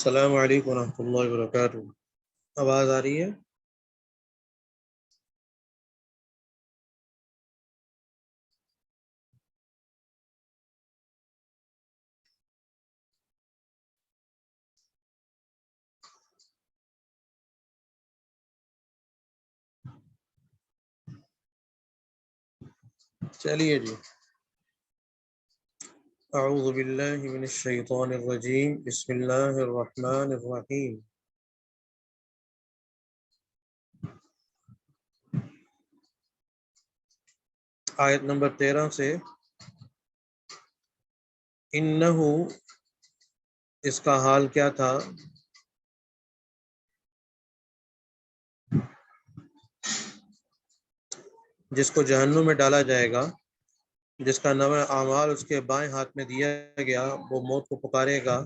السلام علیکم ورحمۃ اللہ وبرکاتہ۔ آواز آ رہی ہے؟ چلیے جی، اعوذ باللہ من الشیطان الرجیم، بسم اللہ الرحمن الرحیم۔ آیت نمبر 13 سے انہو، اس کا حال کیا تھا؟ جس کو جہنم میں ڈالا جائے گا، جس کا نام اعمال اس کے بائیں ہاتھ میں دیا گیا، وہ موت کو پکارے گا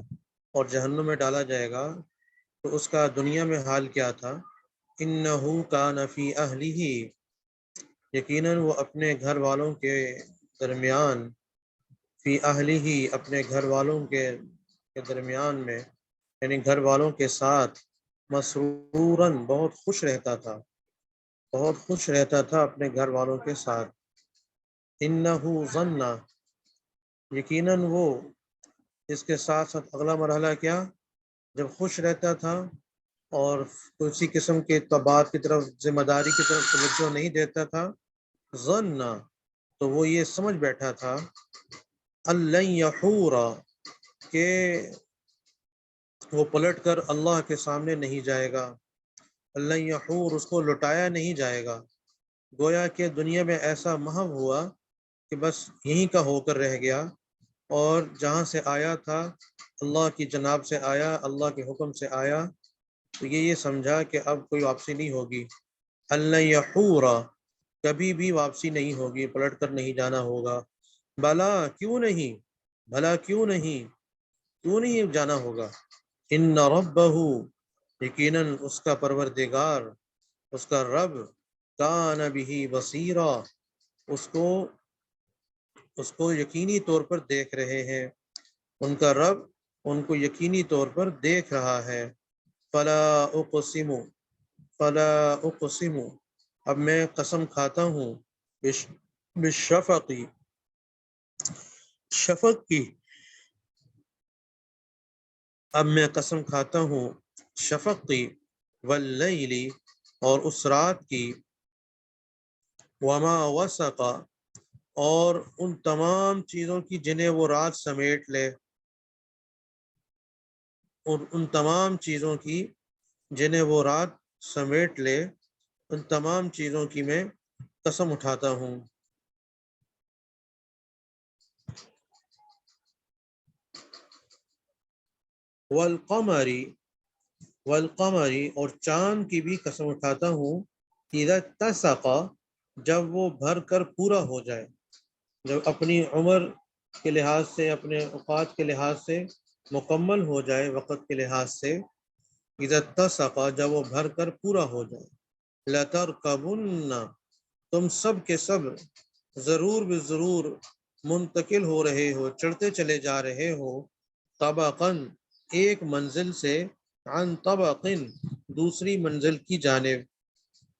اور جہنم میں ڈالا جائے گا، تو اس کا دنیا میں حال کیا تھا؟ انہو کان فی اہلہ، یقیناً وہ اپنے گھر والوں کے درمیان، فی اہلہ اپنے گھر والوں کے درمیان میں، یعنی گھر والوں کے ساتھ، مسروراً بہت خوش رہتا تھا، بہت خوش رہتا تھا اپنے گھر والوں کے ساتھ۔ انہو ظن، یقیناً وہ، اس کے ساتھ ساتھ اگلا مرحلہ کیا؟ جب خوش رہتا تھا اور کسی قسم کے طبعات کی طرف، ذمہ داری کی طرف توجہ نہیں دیتا تھا، ظن، تو وہ یہ سمجھ بیٹھا تھا، اللن یحور، کہ وہ پلٹ کر اللہ کے سامنے نہیں جائے گا، اللن یحور، اس کو لٹایا نہیں جائے گا۔ گویا کہ دنیا میں ایسا محو ہوا کہ بس یہیں کا ہو کر رہ گیا، اور جہاں سے آیا تھا، اللہ کی جناب سے آیا، اللہ کے حکم سے آیا، تو یہ سمجھا کہ اب کوئی واپسی نہیں ہوگی۔ اللن یحور، کبھی بھی واپسی نہیں ہوگی، پلٹ کر نہیں جانا ہوگا۔ بلا، کیوں نہیں، بھلا کیوں نہیں، کیوں نہیں جانا ہوگا۔ ان ربہ، یقیناً اس کا پروردگار، اس کا رب، کان بہ بصیرا، اس کو یقینی طور پر دیکھ رہے ہیں، ان کا رب ان کو یقینی طور پر دیکھ رہا ہے۔ فلا اقسم، فلا اقسم، اب میں قسم کھاتا ہوں، بالشفق، شفق کی، اب میں قسم کھاتا ہوں شفق کی، واللیل، اور اس رات کی، وما وسق، اور ان تمام چیزوں کی جنہیں وہ رات سمیٹ لے، اور ان تمام چیزوں کی جنہیں وہ رات سمیٹ لے، ان تمام چیزوں کی میں قسم اٹھاتا ہوں۔ والقمر، والقمر، اور چاند کی بھی قسم اٹھاتا ہوں، اذا اتسق، جب وہ بھر کر پورا ہو جائے، جب اپنی عمر کے لحاظ سے، اپنے اوقات کے لحاظ سے مکمل ہو جائے، وقت کے لحاظ سے، اذا اتسق، جب وہ بھر کر پورا ہو جائے، لترکبن، تم سب کے سب ضرور بضرور منتقل ہو رہے ہو، چڑھتے چلے جا رہے ہو، طبقاً، ایک منزل سے، عن طبقن، دوسری منزل کی جانب،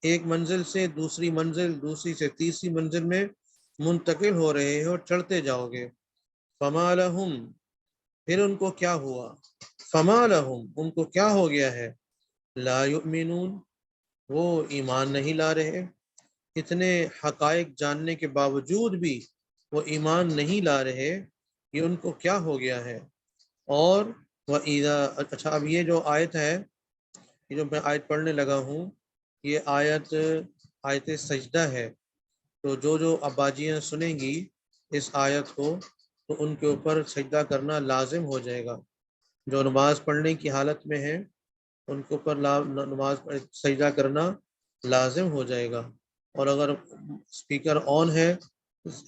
ایک منزل سے دوسری منزل، دوسری سے تیسری منزل میں منتقل ہو رہے ہو، چڑھتے جاؤ گے۔ فما لہم، پھر ان کو کیا ہوا، فما لہم، ان کو کیا ہو گیا ہے، لا یؤمنون، وہ ایمان نہیں لا رہے، اتنے حقائق جاننے کے باوجود بھی وہ ایمان نہیں لا رہے، یہ ان کو کیا ہو گیا ہے۔ اور وَإِذَا، اچھا اب یہ جو آیت ہے، یہ جو میں آیت پڑھنے لگا ہوں، یہ آیت سجدہ ہے، تو جو اباجیاں سنیں گی اس آیت کو، تو ان کے اوپر سجدہ کرنا لازم ہو جائے گا۔ جو نماز پڑھنے کی حالت میں ہیں، ان کے اوپر نماز سجدہ کرنا لازم ہو جائے گا۔ اور اگر اسپیکر آن ہے،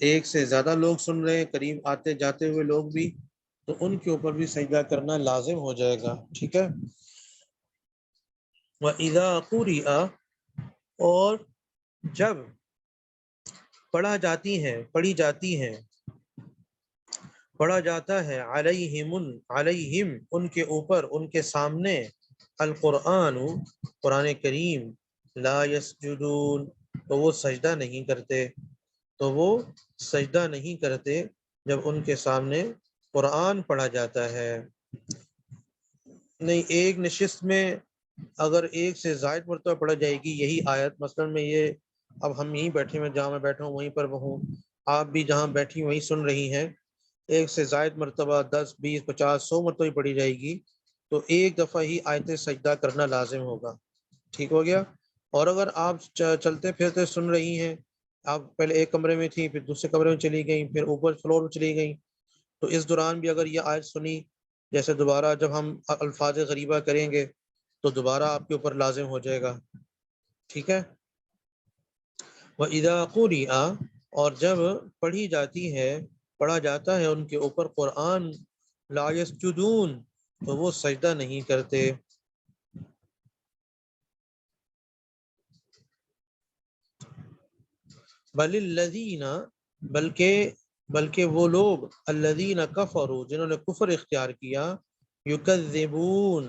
ایک سے زیادہ لوگ سن رہے ہیں، قریب آتے جاتے ہوئے لوگ بھی، تو ان کے اوپر بھی سجدہ کرنا لازم ہو جائے گا، ٹھیک ہے۔ وَإِذَا قُرِئَ، اور جب پڑھی جاتی ہیں، پڑھا جاتا ہے علیہم ان کے اوپر، ان کے سامنے، القرآن قرآن کریم، لا یسجدون تو وہ سجدہ نہیں کرتے، تو وہ سجدہ نہیں کرتے جب ان کے سامنے قرآن پڑھا جاتا ہے۔ نہیں، ایک نشست میں اگر ایک سے زائد مرتبہ پڑھا جائے گی یہی آیت، مثلا میں یہ اب ہم یہیں بیٹھے ہوئے، جہاں میں بیٹھا ہوں وہیں پر وہ ہوں، آپ بھی جہاں بیٹھی وہیں سن رہی ہیں، ایک سے زائد مرتبہ 10 20 50 100 مرتبہ پڑھی جائے گی تو ایک دفعہ ہی آیت سجدہ کرنا لازم ہوگا، ٹھیک ہو گیا۔ اور اگر آپ چلتے پھرتے سن رہی ہیں، آپ پہلے ایک کمرے میں تھیں، پھر دوسرے کمرے میں چلی گئیں، پھر اوپر فلور میں چلی گئیں، تو اس دوران بھی اگر یہ آیت سنی، جیسے دوبارہ جب ہم الفاظ غریبہ کریں گے تو دوبارہ آپ کے اوپر لازم ہو جائے گا، ٹھیک ہے۔ وَإِذَا قُرِئَ اور جب پڑھی جاتی ہے، پڑھا جاتا ہے ان کے اوپر قرآن، لا یسجدون تو وہ سجدہ نہیں کرتے۔ بل الذین بلکہ وہ لوگ، الذین کفروا جنہوں نے کفر اختیار کیا، یکذبون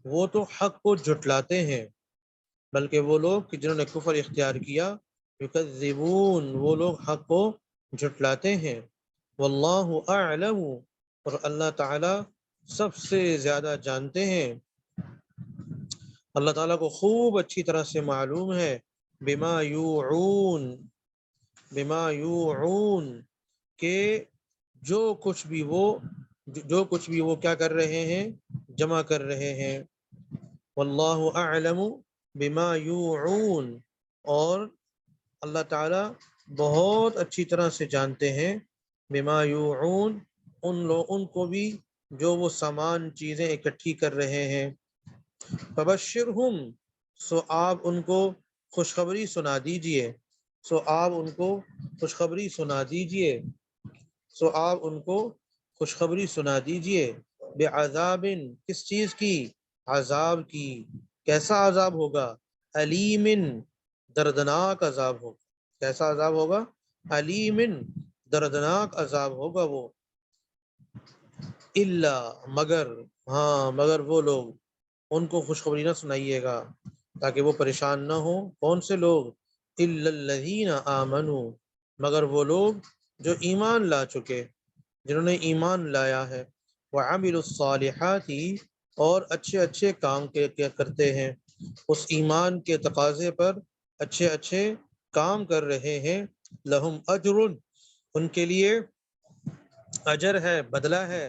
وہ تو حق کو جھٹلاتے ہیں، بلکہ وہ لوگ کہ جنہوں نے کفر اختیار کیا، یکذبون وہ لوگ حق کو جھٹلاتے ہیں، واللہ اعلم اور اللہ تعالی سب سے زیادہ جانتے ہیں، اللہ تعالیٰ کو خوب اچھی طرح سے معلوم ہے، بما یوعون کہ جو کچھ بھی وہ کیا کر رہے ہیں، جمع کر رہے ہیں، واللہ اعلم بما یوعون اور اللہ تعالیٰ بہت اچھی طرح سے جانتے ہیں، بما یوعون ان کو بھی جو وہ سامان چیزیں اکٹھی کر رہے ہیں، فبشرہم سو آپ ان کو خوشخبری سنا دیجئے، خوشخبری سنا دیجئے، بعذاب کس چیز کی، عذاب کی، کیسا عذاب ہوگا، علیم دردناک عذاب ہوگا، کیسا عذاب ہوگا، علیم دردناک عذاب ہوگا وہ، الا مگر وہ لوگ، ان کو خوشخبری نہ سنائیے گا تاکہ وہ پریشان نہ ہوں، کون سے لوگ، الا الذین آمنوا مگر وہ لوگ جو ایمان لا چکے، جنہوں نے ایمان لایا ہے، وعملوا الصالحات اور اچھے کام کرتے ہیں، اس ایمان کے تقاضے پر اچھے کام کر رہے ہیں، لہم اجر ان کے لیے اجر ہے، بدلہ ہے،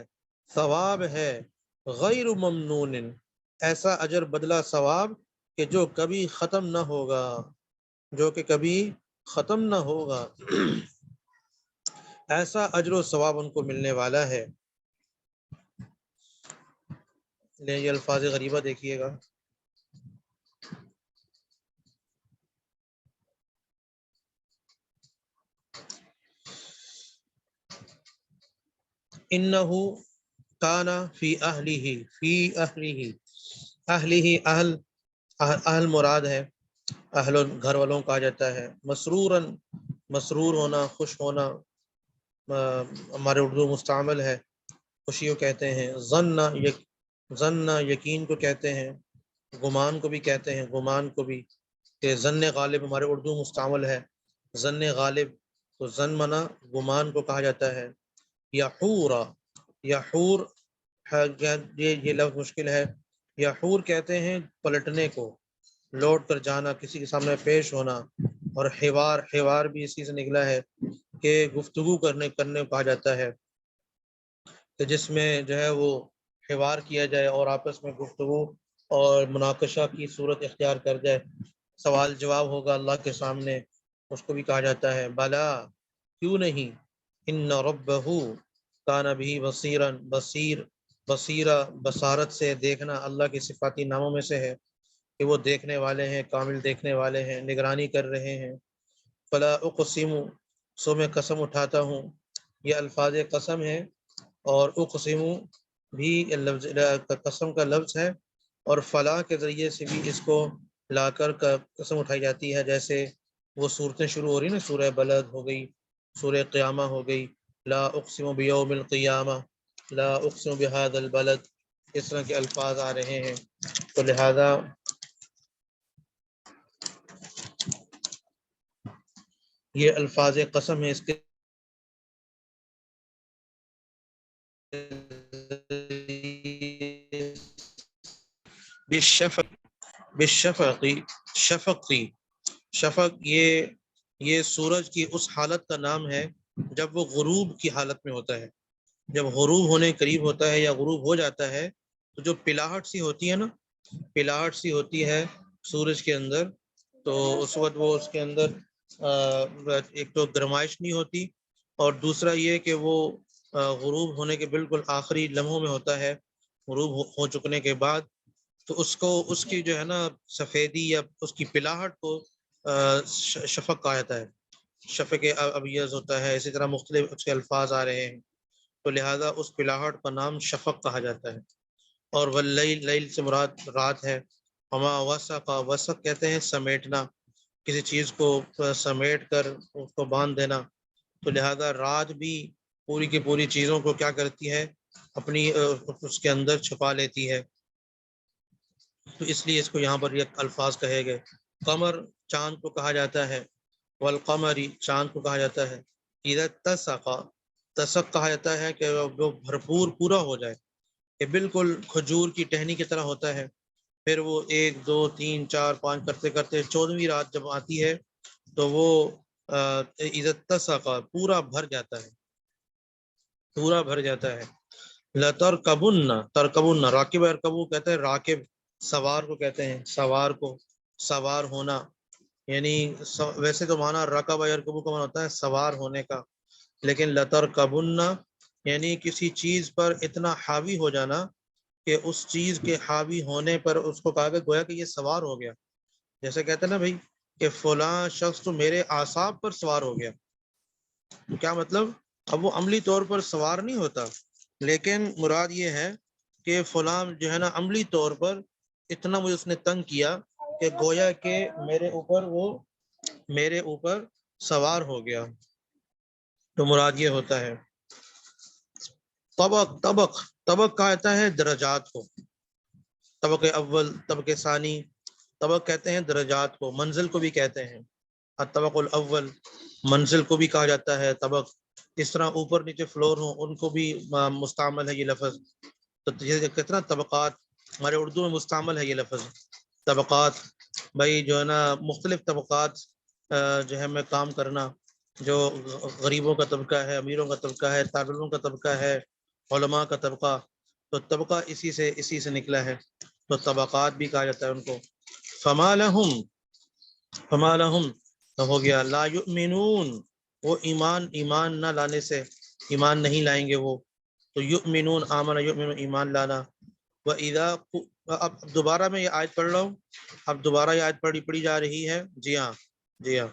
ثواب ہے، غیر ممنون ایسا اجر بدلہ ثواب کہ جو کبھی ختم نہ ہوگا، ایسا اجر و ثواب ان کو ملنے والا ہے۔ یہ الفاظ غریبہ دیکھیے گا، انہو کانا فی اہل مراد ہے، اہل گھر والوں کہا جاتا ہے، مسرور ہونا، خوش ہونا، ہمارے اردو مستعمل ہے، خوشیوں کہتے ہیں، ظن یقین کو کہتے ہیں، گمان کو بھی کہتے ہیں، گمان کو بھی، کہ ظن غالب ہمارے اردو مستعمل ہے، ظن غالب تو ظن منا گمان کو کہا جاتا ہے، یحور یہ لفظ مشکل ہے، یحور کہتے ہیں پلٹنے کو، لوٹ کر جانا، کسی کے سامنے پیش ہونا، اور حوار بھی اسی سے نکلا ہے کہ گفتگو کرنے کو کہا جاتا ہے، کہ جس میں جو ہے وہ حوار کیا جائے اور آپس میں گفتگو اور مناقشہ کی صورت اختیار کر جائے، سوال جواب ہوگا اللہ کے سامنے، اس کو بھی کہا جاتا ہے، بلا کیوں نہیں، ان ربہ کان بھی بصیرا بصارت سے دیکھنا اللہ کے صفاتی ناموں میں سے ہے کہ وہ دیکھنے والے ہیں، کامل دیکھنے والے ہیں، نگرانی کر رہے ہیں، فلا اقسم سو میں قسم اٹھاتا ہوں، یہ الفاظ قسم ہے، اور اقسم بھی قسم کا لفظ ہے، اور فلا کے ذریعے سے بھی اس کو لا کر قسم اٹھائی جاتی ہے، جیسے وہ صورتیں شروع ہو رہی نا، سورہ بلد ہو گئی، سورہ قیامہ ہو گئی، لا اقسم بیوم القیامہ، لا اقسم بهذا البلد، اس طرح کے الفاظ آ رہے ہیں، تو لہذا یہ الفاظ قسم ہے، اس کے بالشفق، بالشفقی، شفقی، شفق یہ سورج کی اس حالت کا نام ہے جب وہ غروب کی حالت میں ہوتا ہے، جب غروب ہونے قریب ہوتا ہے یا غروب ہو جاتا ہے، تو جو پلاہٹ سی ہوتی ہے نا، پلاہٹ سی ہوتی ہے سورج کے اندر، تو اس وقت وہ اس کے اندر ایک تو گرمائش نہیں ہوتی، اور دوسرا یہ کہ وہ غروب ہونے کے بالکل آخری لمحوں میں ہوتا ہے، غروب ہو چکنے کے بعد، تو اس کو اس کی جو ہے نا سفیدی یا اس کی پلاہٹ کو شفق کہا جاتا ہے، شفق ابیض ہوتا ہے، اسی طرح مختلف اس کے الفاظ آ رہے ہیں، تو لہٰذا اس پلاہٹ کا نام شفق کہا جاتا ہے۔ اور واللیل، لیل سے مراد رات ہے، وما وسق، وسق کہتے ہیں سمیٹنا، کسی چیز کو سمیٹ کر اس کو باندھ دینا، تو لہذا رات بھی پوری کی پوری چیزوں کو کیا کرتی ہے، اپنی اس کے اندر چھپا لیتی ہے، تو اس لیے اس کو یہاں پر یہ الفاظ کہے گئے۔ قمر چاند کو کہا جاتا ہے، والقمری چاند کو کہا جاتا ہے، اذا اتسق، تسق کہا جاتا ہے کہ وہ بھرپور پورا ہو جائے، کہ بالکل کھجور کی ٹہنی کی طرح ہوتا ہے، پھر وہ ایک دو تین چار پانچ کرتے کرتے 14ویں رات جب آتی ہے تو وہ اذا اتسق پورا بھر جاتا ہے، پورا بھر جاتا ہے۔ لترکبن، ترکبن، راکب ارکبو کہتے ہیں راکب، سوار کو کہتے ہیں، سوار کو، سوار ہونا، یعنی ویسے تو معنی رکب یرکبو کا معنی ہوتا ہے سوار ہونے کا، لیکن لترکبن یعنی کسی چیز پر اتنا حاوی ہو جانا کہ اس چیز کے حاوی ہونے پر اس کو کہا گیا گویا کہ یہ سوار ہو گیا، جیسے کہتے ہیں نا بھائی کہ فلاں شخص تو میرے اعصاب پر سوار ہو گیا، تو کیا مطلب، اب وہ عملی طور پر سوار نہیں ہوتا، لیکن مراد یہ ہے کہ فلاں جو ہے نا عملی طور پر اتنا مجھے اس نے تنگ کیا کہ گویا کہ میرے اوپر سوار ہو گیا، تو مراد یہ ہوتا ہے۔ طبق، طبق، طبق کہتا ہے درجات کو، طبق اول، طبق ثانی، طبق کہتے ہیں درجات کو، منزل کو بھی کہتے ہیں، الطبق الاول، منزل کو بھی کہا جاتا ہے طبق، اس طرح اوپر نیچے فلور ہوں ان کو بھی مستعمل ہے یہ لفظ، تو یہ کتنا طبقات، ہمارے اردو میں مستعمل ہے یہ لفظ طبقات، بھائی جو ہے نا مختلف طبقات جو ہے میں کام کرنا، جو غریبوں کا طبقہ ہے، امیروں کا طبقہ ہے، طالب علموں کا طبقہ ہے، علماء کا طبقہ، تو طبقہ اسی سے نکلا ہے، تو طبقات بھی کہا جاتا ہے ان کو۔ فما لہم، فما لہم ہو گیا، لا یؤمنون، وہ ایمان نہ لانے سے، ایمان نہیں لائیں گے وہ، تو یؤمنون، آمن یؤمن، ایمان لانا، وَإِذَا، اب دوبارہ میں یہ آیت پڑھ رہا ہوں، اب دوبارہ یہ آیت پڑھی جا رہی ہے، جی ہاں، جی ہاں،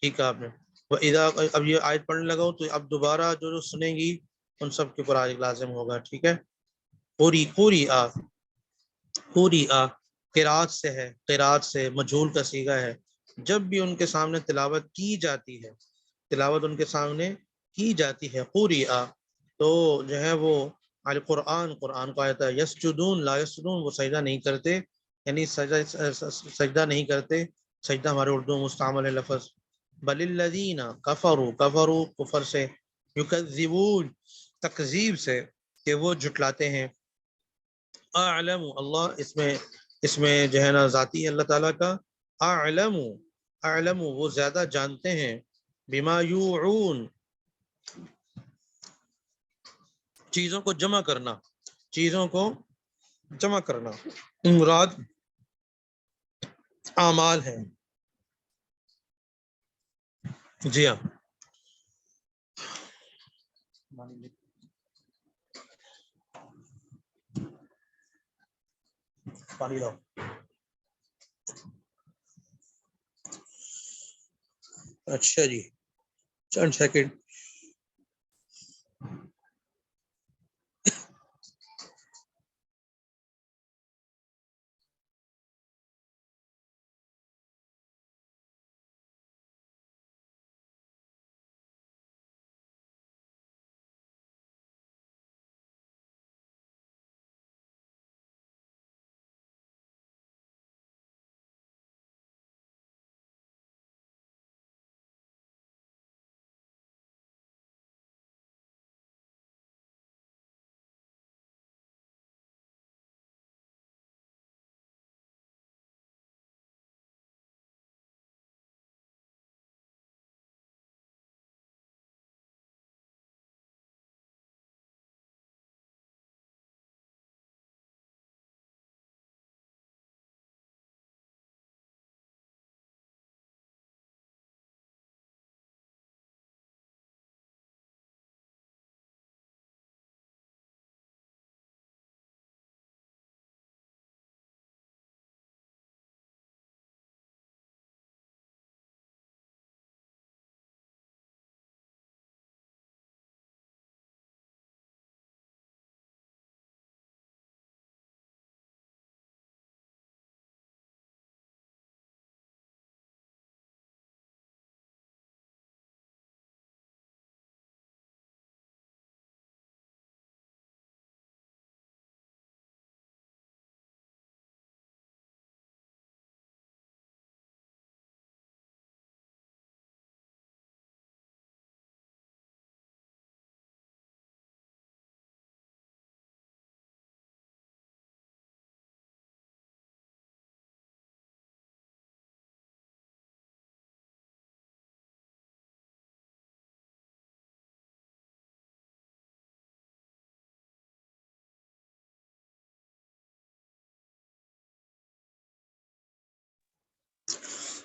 ٹھیک ہے آپ نے، وَإِذَا، اب یہ آیت پڑھنے لگا ہوں تو اب دوبارہ جو سنیں گی ان سب کے اوپر آج لازم ہوگا، ٹھیک ہے۔ پوری پوری پوری قرات سے ہے، قرات سے مجھول کا صیغہ ہے، جب بھی ان کے سامنے تلاوت کی جاتی ہے، تلاوت ان کے سامنے کی جاتی ہے، پوری تو جو ہے وہ القرآن، قرآن کا آیت ہے، یسجدون، لا یسجدون، وہ سجدہ نہیں کرتے، یعنی سجدہ نہیں کرتے، سجدہ ہمارے اردو میں مستعمل ہے لفظ، بل الذین کفروا، کفروا کفر سے، یکذبون تکذیب سے، کہ وہ جھٹلاتے ہیں، اعلم، اللہ اس میں جو ہے نا ذاتی ہے اللہ تعالیٰ کا، اعلم، اعلم وہ زیادہ جانتے ہیں، بما یوعون چیزوں کو جمع کرنا، چیزوں کو جمع کرنا، مراد اعمال ہیں، جی ہاں، پانی لاؤ، اچھا جی، چند سیکنڈ،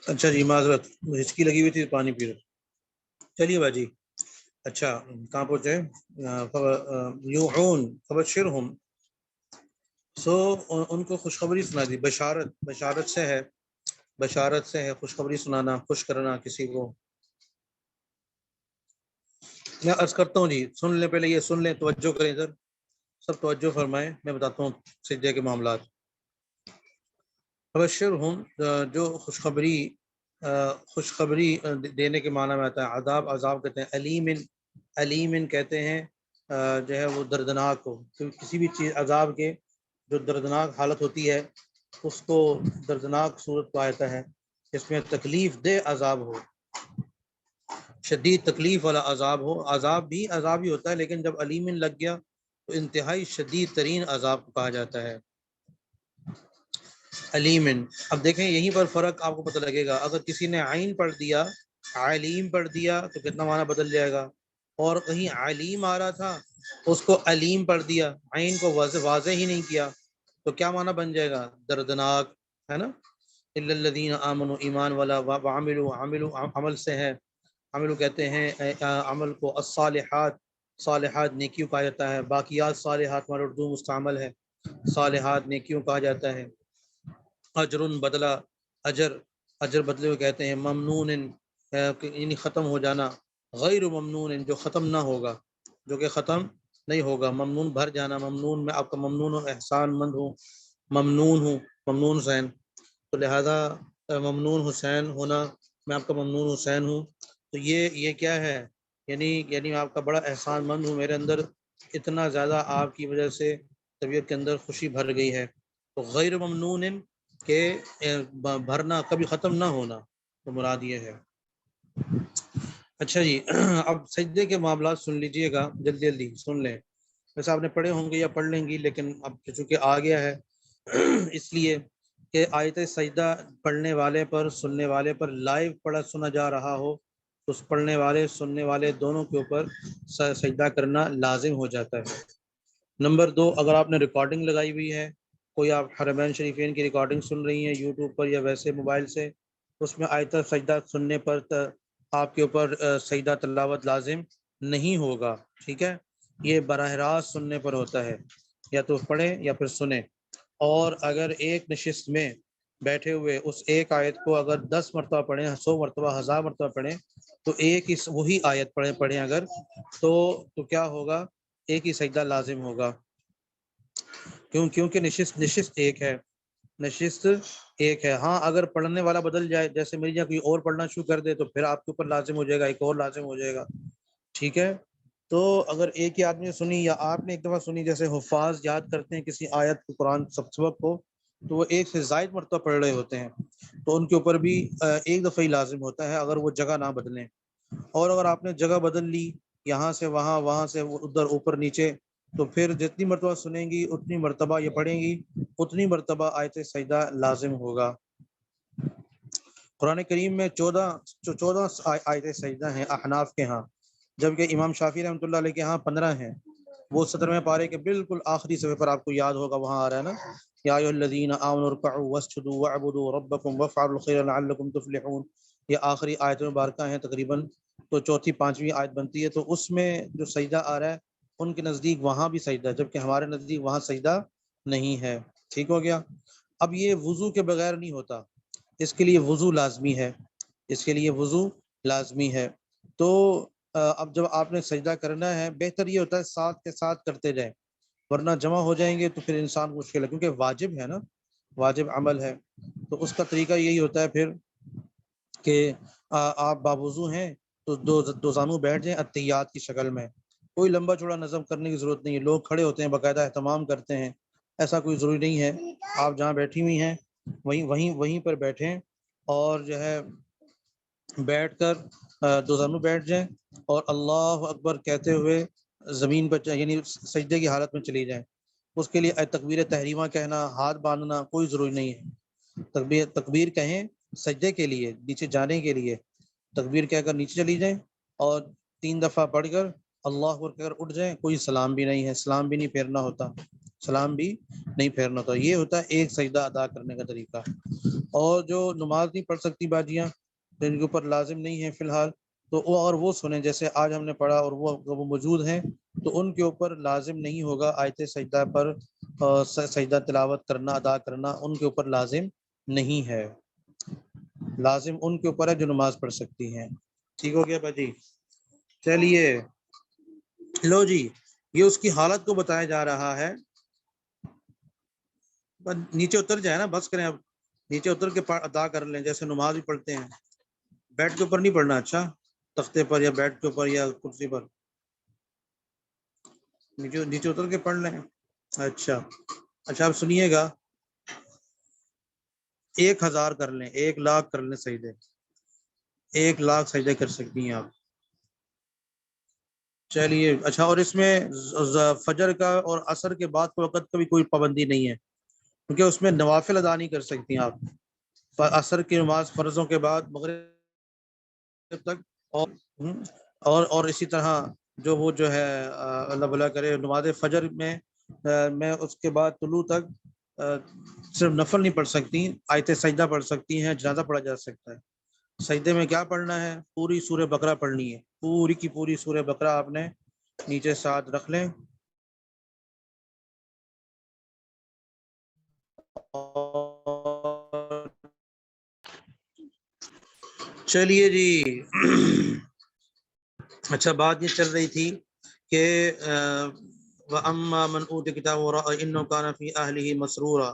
اچھا جی معذرت، ہچکی لگی ہوئی تھی، پانی پی رہا. چلیے باجی. اچھا کہاں پہنچے؟ یوعون فبشرہم. سو ان کو خوشخبری سنا دی. بشارت، بشارت سے ہے، بشارت سے ہے خوشخبری سنانا، خوش کرنا کسی کو. میں عرض کرتا ہوں جی، سن لیں پہلے، یہ سن لیں، توجہ کریں ادھر، سب توجہ فرمائیں. میں بتاتا ہوں سجدے کے معاملات. فبشرہم، جو خوشخبری، خوشخبری دینے کے معنی میں آتا ہے. عذاب، عذاب کہتے ہیں. علیم، علیم کہتے ہیں جو ہے وہ دردناک ہو. کسی بھی چیز عذاب کے جو دردناک حالت ہوتی ہے اس کو دردناک صورت پایا جاتا ہے. اس میں تکلیف دہ عذاب ہو، شدید تکلیف والا عذاب ہو. عذاب بھی عذاب ہی ہوتا ہے، لیکن جب علیم لگ گیا تو انتہائی شدید ترین عذاب کو کہا جاتا ہے علیم. اب دیکھیں یہیں پر فرق آپ کو پتہ لگے گا. اگر کسی نے عین پڑھ دیا، علیم پڑھ دیا تو کتنا معنی بدل جائے گا. اور کہیں علیم آ رہا تھا اس کو علیم پڑھ دیا، عین کو واضح ہی نہیں کیا، تو کیا معنی بن جائے گا؟ دردناک، ہے نا. الا الذین آمنوا، ایمان والا، وعملوا، عمل سے ہے. عمل کہتے ہیں عمل کو الصالحات، صالحات نیکیوں کہا جاتا ہے. باقیات صالحات ہمارا اردو مستعمل ہے، صالحات نیکیوں کہا جاتا ہے. اجر بدلہ، اجر، اجر بدلے کو کہتے ہیں. ممنون یعنی ختم ہو جانا. غیر ممنون جو ختم نہ ہوگا، جو کہ ختم نہیں ہوگا. ممنون بھر جانا. ممنون میں آپ کا ممنون ہوں، احسان مند ہوں، ممنون ہوں، ممنون حسین. تو لہذا ممنون حسین ہونا، میں آپ کا ممنون حسین ہوں. تو یہ کیا ہے؟ یعنی آپ کا بڑا احسان مند ہوں، میرے اندر اتنا زیادہ آپ کی وجہ سے طبیعت کے اندر خوشی بھر گئی ہے. تو غیر ممنون کہ بھرنا، کبھی ختم نہ ہونا، تو مراد یہ ہے. اچھا جی، اب سجدے کے معاملات سن لیجئے گا، جلدی جلدی سن لیں. ویسے آپ نے پڑھے ہوں گے یا پڑھ لیں گی، لیکن اب چونکہ آ گیا ہے اس لیے کہ آیت سجدہ پڑھنے والے پر، سننے والے پر لائیو پڑھا سنا جا رہا ہو تو اس پڑھنے والے سننے والے دونوں کے اوپر سجدہ کرنا لازم ہو جاتا ہے. نمبر 2، اگر آپ نے ریکارڈنگ لگائی ہوئی ہے، کوئی آپ حرمین شریفین کی ریکارڈنگ سن رہی ہیں یوٹیوب پر یا ویسے موبائل سے، اس میں آیت سجدہ سننے پر آپ کے اوپر سجدہ تلاوت لازم نہیں ہوگا. ٹھیک ہے، یہ براہ راست سننے پر ہوتا ہے، یا تو پڑھیں یا پھر سنیں. اور اگر ایک نشست میں بیٹھے ہوئے اس ایک آیت کو اگر 10 مرتبہ پڑھیں، 100 مرتبہ، 1000 مرتبہ پڑھیں، تو ایک ہی وہی آیت پڑھیں اگر تو کیا ہوگا؟ ایک ہی سجدہ لازم ہوگا. کیونکہ نشست ایک ہے، نشست ایک ہے. ہاں اگر پڑھنے والا بدل جائے، جیسے میری جگہ کوئی اور پڑھنا شروع کر دے، تو پھر آپ کے اوپر لازم ہو جائے گا، ایک اور لازم ہو جائے گا. ٹھیک ہے، تو اگر ایک ہی آدمی نے سنی یا آپ نے ایک دفعہ سنی، جیسے حفاظ یاد کرتے ہیں کسی آیت کو، قرآن سبق کو، تو وہ ایک سے زائد مرتبہ پڑھ رہے ہوتے ہیں، تو ان کے اوپر بھی ایک دفعہ ہی لازم ہوتا ہے اگر وہ جگہ نہ بدلیں. اور اگر آپ نے جگہ بدل لی، یہاں سے وہاں، وہاں سے ادھر، اوپر نیچے، تو پھر جتنی مرتبہ سنیں گی اتنی مرتبہ یہ پڑھیں گی، اتنی مرتبہ آیت سجدہ لازم ہوگا. قرآن کریم میں 14 آیت سجدہ ہیں احناف کے ہاں، جبکہ امام شافعی رحمۃ اللہ علیہ کے ہاں 15 ہیں. وہ 17ویں پارے کے بالکل آخری صفحے پر آپ کو یاد ہوگا، وہاں آ رہا ہے نا، یا ایھا الذین آمنوا ارکعوا واسجدوا واعبدوا ربکم وافعلوا الخیر لعلکم تفلحون. یہ آخری آیت مبارکہ ہیں تقریباً، تو چوتھی پانچویں آیت بنتی ہے. تو اس میں جو سجدہ آ رہا ہے ان کے نزدیک وہاں بھی سجدہ، جبکہ ہمارے نزدیک وہاں سجدہ نہیں ہے. ٹھیک ہو گیا. اب یہ وضو کے بغیر نہیں ہوتا، اس کے لیے وضو لازمی ہے، اس کے لیے وضو لازمی ہے. تو اب جب آپ نے سجدہ کرنا ہے، بہتر یہ ہوتا ہے ساتھ کے ساتھ کرتے جائیں، ورنہ جمع ہو جائیں گے تو پھر انسان کو مشکل ہے، کیونکہ واجب ہے نا، واجب عمل ہے. تو اس کا طریقہ یہی ہوتا ہے پھر کہ آپ باوضو ہیں تو دو زانو بیٹھ جائیں اتحیات کی شکل میں. کوئی لمبا چوڑا نظم کرنے کی ضرورت نہیں ہے، لوگ کھڑے ہوتے ہیں باقاعدہ اہتمام کرتے ہیں، ایسا کوئی ضروری نہیں ہے. آپ جہاں بیٹھی ہوئی ہیں وہیں پر بیٹھیں، اور جو ہے بیٹھ کر دو زانو بیٹھ جائیں اور اللہ اکبر کہتے ہوئے زمین پر یعنی سجدے کی حالت میں چلی جائیں. اس کے لیے تکبیر تحریمہ کہنا، ہاتھ باندھنا کوئی ضروری نہیں ہے. تکبیر کہیں سجدے کے لیے، نیچے جانے کے لیے تکبیر کہہ کر نیچے چلی جائیں، اور 3 دفعہ پڑھ کر اللہ اکبر کہہ کر اٹھ جائیں. کوئی سلام بھی نہیں ہے، سلام بھی نہیں پھیرنا ہوتا. سلام بھی نہیں پھیرنا ہوتا. یہ ہوتا ہے ایک سجدہ ادا کرنے کا طریقہ. اور جو نماز نہیں پڑھ سکتی باجیاں جن کے اوپر لازم نہیں ہے فی الحال، تو وہ سنیں، جیسے آج ہم نے پڑھا اور وہ موجود ہیں تو ان کے اوپر لازم نہیں ہوگا آیت سجدہ پر سجدہ تلاوت کرنا، ادا کرنا ان کے اوپر لازم نہیں ہے. لازم ان کے اوپر ہے جو نماز پڑھ سکتی ہیں. ٹھیک ہو گیا باجی؟ چلیے لو جی، یہ اس کی حالت کو بتایا جا رہا ہے. نیچے اتر جائے نا، بس کریں اب، نیچے اتر کے ادا کر لیں جیسے نماز بھی پڑھتے ہیں. بیڈ کے اوپر نہیں پڑھنا، اچھا تختے پر یا بیڈ کے اوپر یا کرسی پر، نیچے اتر کے پڑھ لیں. اچھا اب سنیے گا، 1000 کر لیں، 1,00,000 کر لیں سجدے، 1,00,000 سجدے کر سکتی ہیں آپ. چلیے اچھا، اور اس میں فجر کا اور عصر کے بعد کے وقت کا بھی کوئی پابندی نہیں ہے، کیونکہ اس میں نوافل ادا نہیں کر سکتی آپ. عصر کی نماز فرضوں کے بعد مغرب تک، اور اسی طرح جو ہے اللہ بھلا کرے نماز فجر میں اس کے بعد طلوع تک صرف نفل نہیں پڑھ سکتی، آیت سجدہ پڑھ سکتی ہیں، جنازہ پڑھا جا سکتا ہے. سجدے میں کیا پڑھنا ہے؟ پوری سورہ بقرہ پڑھنی ہے، پوری کی پوری سورہ بقرہ آپ نے نیچے ساتھ رکھ لیں. چلیے جی اچھا، بات یہ چل رہی تھی کہ وَأَمَّا مَنْ أُوتِيَ كِتَابَهُ وَرَاءَ إِنَّهُ كَانَ فِي أَهْلِهِ مَسْرُورًا.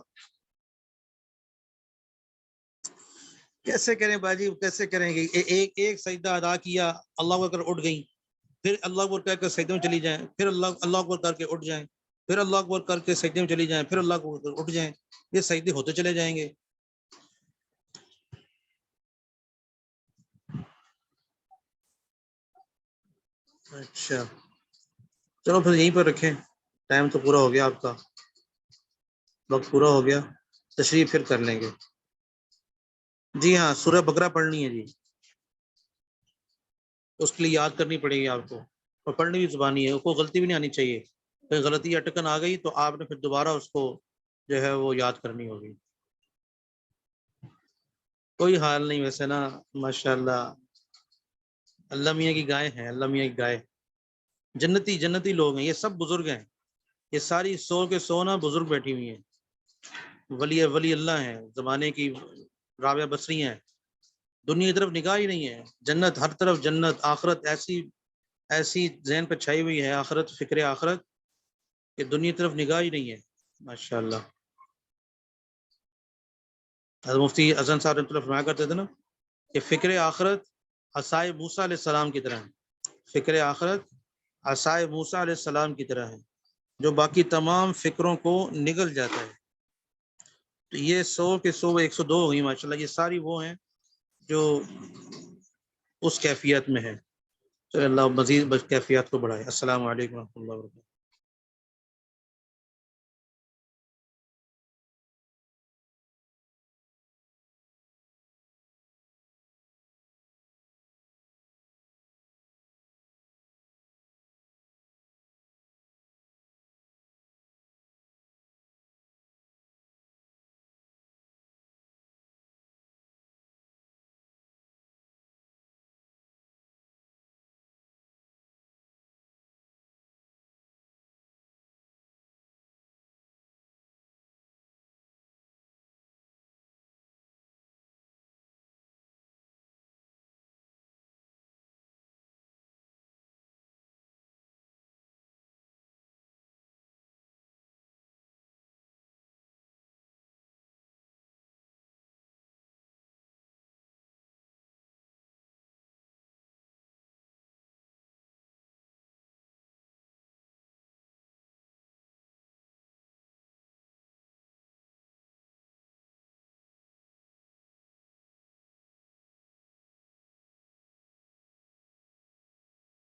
کیسے کریں باجی، کیسے کریں گے؟ ایک سجدہ ادا کیا، اللہ اکبر اٹھ گئیں، پھر اللہ اکبر کر کے سجدے میں چلی جائیں، پھر اللہ اکبر کر کے اٹھ جائیں، پھر اللہ اکبر کر کے سجدے میں چلی جائیں، پھر اللہ اکبر اٹھ جائیں. یہ سجدے ہوتے چلے جائیں گے. اچھا چلو پھر یہیں پر رکھیں، ٹائم تو پورا ہو گیا، آپ کا وقت پورا ہو گیا، تشریف پھر کر لیں گے. جی ہاں، سورہ بقرہ پڑھنی ہے جی، اس کے لیے یاد کرنی پڑے گی آپ کو، اور پڑھنی بھی زبانی ہے، کوئی غلطی بھی نہیں آنی چاہیے. کوئی غلطی یا اٹکن آ گئی تو آپ نے پھر دوبارہ اس کو جو ہے وہ یاد کرنی ہوگی. کوئی حال نہیں ویسے نا، ماشاءاللہ اللہ میاں کی گائے ہیں، اللہ میاں کی گائے، جنتی لوگ ہیں، یہ سب بزرگ ہیں، یہ ساری 100 کے 100 نا بزرگ بیٹھی ہوئی ہیں، ولی اللہ ہیں زمانے کی، رابعہ بصری ہیں. دنیا کی طرف نگاہ ہی نہیں ہے، جنت ہر طرف، جنت آخرت ایسی ذہن پہ چھائی ہوئی ہے، آخرت، فکر آخرت، کہ دنیا کی طرف نگاہ ہی نہیں ہے. ماشاءاللہ حضرت مفتی اذن صاحب رحمۃ اللہ فرمایا کرتے تھے نا کہ فکر آخرت عصائے موسیٰ علیہ السلام کی طرح ہے. فکر آخرت عصائے موسیٰ علیہ السلام کی طرح ہے، جو باقی تمام فکروں کو نگل جاتا ہے. تو یہ 100 کے 100 102 ہوئی ماشاءاللہ، یہ ساری وہ ہیں جو اس کیفیت میں ہے. چلے اللہ مزید کیفیات کو بڑھائے. السلام علیکم و رحمۃ اللہ وبرکاتہ.